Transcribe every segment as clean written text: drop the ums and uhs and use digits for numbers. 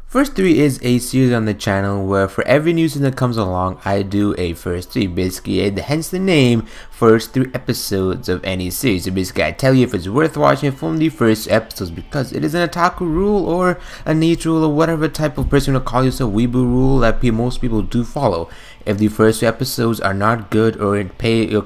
First 3 is a series on the channel where for every new season that comes along, I do a first 3, basically, hence the name, first 3 episodes of any series. So basically, I tell you if it's worth watching from the first episodes because it is an otaku rule or a niche rule or whatever type of person to call yourself weeaboo rule that most people do follow. If the first 2 episodes are not good or it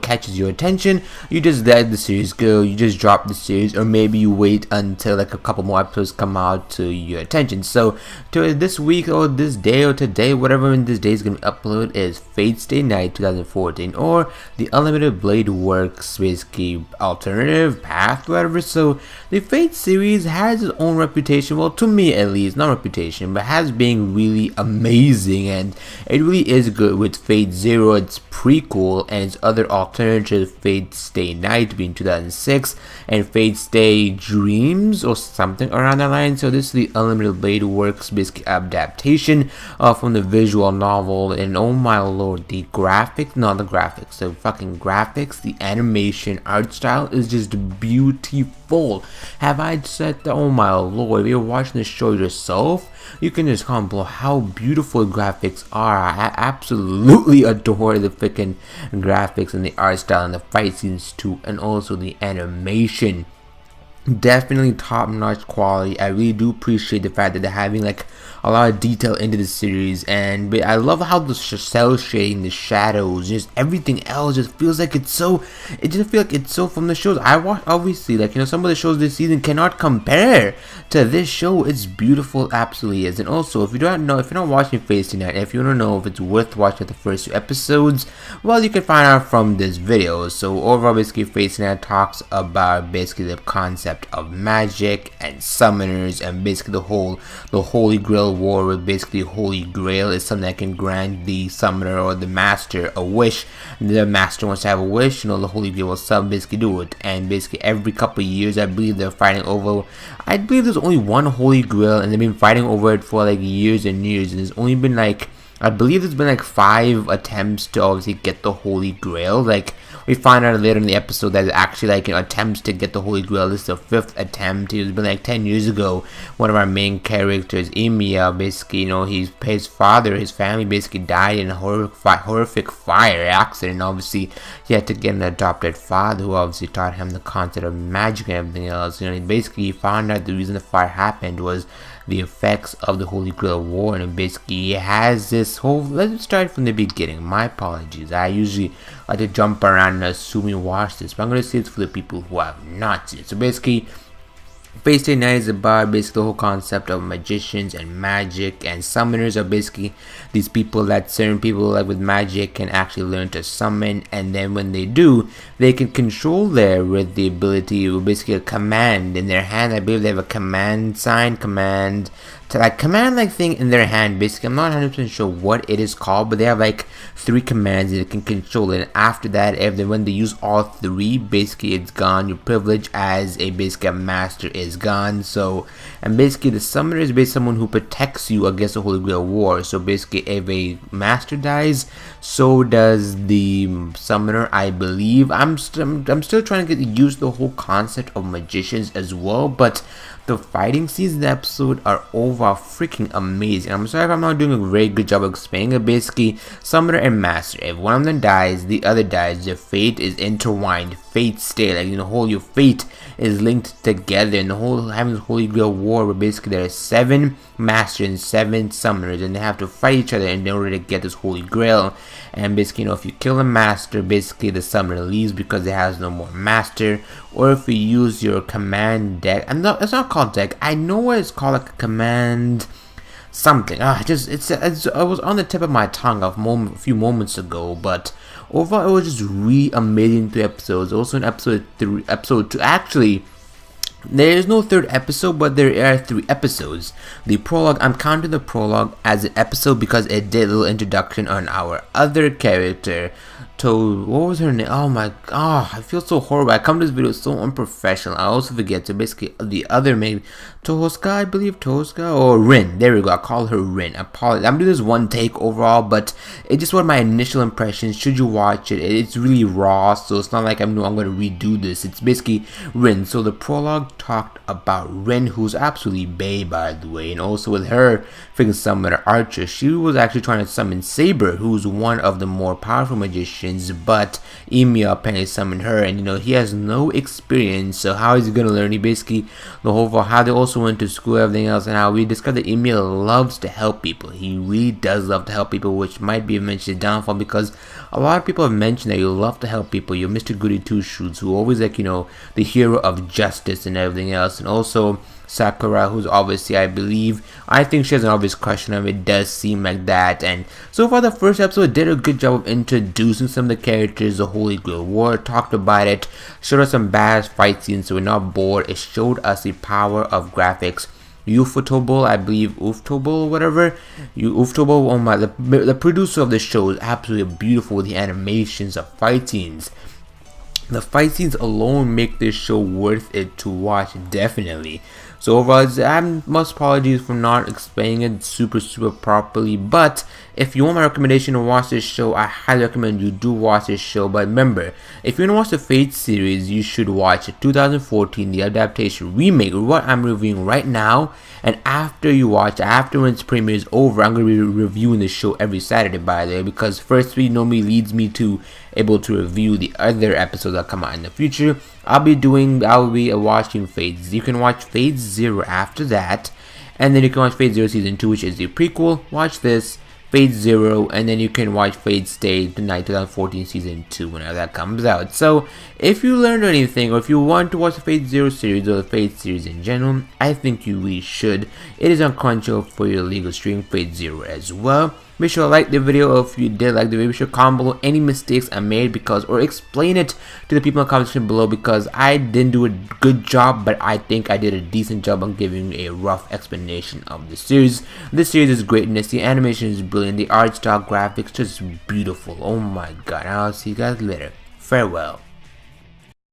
catches your attention, you just let the series go, you just drop the series, or maybe you wait until like a couple more episodes come out to your attention. So to this week or this day or today, whatever in this day is going to upload is Fate/stay night 2014 or the Unlimited Blade Works basically alternative path, whatever. So the Fate series has its own reputation, well, to me at least, not reputation, but has been really amazing, and it really is good with Fate Zero, its prequel, and its other alternative, Fate/stay night being 2006 and Fate/stay dreams or something around that line. So this is the Unlimited Blade Works basically adaptation from the visual novel, and oh my lord, the graphics, not the graphics, the fucking graphics, the animation, art style is just beautiful. Have I said that? Oh my lord, if you're watching the show yourself, you can just comment below how beautiful the graphics are. I absolutely adore the freaking graphics and the art style and the fight scenes too, and also the animation. Definitely top-notch quality. I really do appreciate the fact that they're having like a lot of detail into the series, and I love how the cell shading, the shadows, just everything else just feels like it's so, it just feels like it's so from the shows I watch. Obviously, like, you know, some of the shows this season cannot compare to this show. It's beautiful, absolutely is. And also, if you don't know, if you're not watching Fate/stay night, if you don't know if it's worth watching the first 2 episodes, well, you can find out from this video. So overall, basically, Fate/stay night talks about basically the concept of magic and summoners, and basically the Holy Grail war, with basically Holy Grail is something that can grant the summoner or the master a wish. The master wants to have a wish, you know, the Holy Grail will basically do it. And basically every couple of years, I believe they're fighting over, I believe there's only one Holy Grail, and they've been fighting over it for like years and years, and there's only been like, I believe there's been like 5 attempts to obviously get the Holy Grail. Like, we find out later in the episode that it's actually like, you know, attempts to get the Holy Grail. This is the 5th attempt. It's been like 10 years ago. One of our main characters, Emiya, basically, you know, his father, his family basically died in a horrific fire accident. Obviously, he had to get an adopted father who obviously taught him the concept of magic and everything else. You know, basically, he found out the reason the fire happened was the effects of the Holy Grail war, and basically it has this whole, let's start from the beginning. My apologies, I usually like to jump around and assume you watch this, but I'm going to say it's for the people who have not seen it. So basically, Fate/stay night is about basically the whole concept of magicians and magic, and summoners are basically these people that certain people like with magic can actually learn to summon, and then when they do, they can control there with the ability with basically a command in their hand. I believe they have a command sign, command thing in their hand. Basically, I'm not 100% sure what it is called, but they have like 3 commands that they can control, and after that, when they use all 3, basically it's gone. Your privilege as basically a master is gone. So, and basically the summoner is basically someone who protects you against the Holy Grail war. So basically, if a master dies, so does the summoner, I believe. I'm still trying to get used to the whole concept of magicians as well, but the fighting scenes in the episode are overall freaking amazing. I'm sorry if I'm not doing a very good job of explaining it. Basically, summoner and master, if one of them dies, the other dies. Their fate is intertwined. Fate/stay, like, you know, your fate is linked together, and the whole having this Holy Grail war where basically there are 7 masters and 7 summoners, and they have to fight each other in order to get this Holy Grail. And basically, you know, if you kill a master, basically the summoner leaves because it has no more master. Or if you use your command deck, it's not called deck, I know what it's called, like a command something. It was on the tip of my tongue a few moments ago, but overall it was just really amazing 3 episodes. Also in episode 2, actually, there is no 3rd episode, but there are 3 episodes. The prologue, I'm counting the prologue as an episode because it did a little introduction on our other character, what was her name? Oh my god, I feel so horrible. I come to this video so unprofessional. I also forget. So basically, the other maybe Tohoska, I believe, Tohoska or Rin. There we go. I call her Rin. Apologies. I'm doing this one take overall, but it's just what my initial impressions. Should you watch it? It's really raw, so it's not like I'm going to redo this. It's basically Rin. So the prologue talked about Rin, who's absolutely bae, by the way, and also with her freaking summoner Archer. She was actually trying to summon Saber, who's one of the more powerful magicians, but Emiya apparently summoned her, and he has no experience, so how is he gonna learn? He basically, the whole for how they also went to school, everything else, and how we discovered that Emiya loves to help people. He really does love to help people, which might be eventually downfall, because a lot of people have mentioned that you love to help people. You're Mr. Goody Two Shoes, who always like, the hero of justice and everything else. And also Sakura, who's obviously, I think she has an obvious crush on him. It does seem like that. And so far the first episode did a good job of introducing some of the characters. The Holy Grail War, talked about it, showed us some badass fight scenes so we're not bored. It showed us the power of graphics. Ufotable, I believe, Ufotable, whatever. Ufotable, oh my, the producer of the show is absolutely beautiful with the animations of fight scenes. The fight scenes alone make this show worth it to watch, definitely. So overall, I'm most apologies for not explaining it super properly, but if you want my recommendation to watch this show, I highly recommend you do watch this show. But remember, if you want to watch the Fate series, you should watch 2014, the adaptation remake, what I'm reviewing right now. And after you watch, after when its premiere is over, I'm going to be reviewing the show every Saturday, by the way, because first week normally leads me to able to review the other episodes that come out in the future. I'll be watching Fate. You can watch Fate Zero after that, and then you can watch Fate Zero Season 2, which is the prequel. Watch this, Fate Zero, and then you can watch Fate Stay tonight, 2014 Season 2, whenever that comes out. So, if you learned anything, or if you want to watch the Fate Zero series, or the Fate series in general, I think you really should. It is on Crunchyroll for your legal stream, Fate Zero as well. Make sure to like the video. If you did like the video, make sure to comment below any mistakes I made, or explain it to the people in the comment section below, because I didn't do a good job, but I think I did a decent job on giving you a rough explanation of the series. This series is greatness. The animation is brilliant. The art style, graphics, just beautiful. Oh my god. I'll see you guys later. Farewell.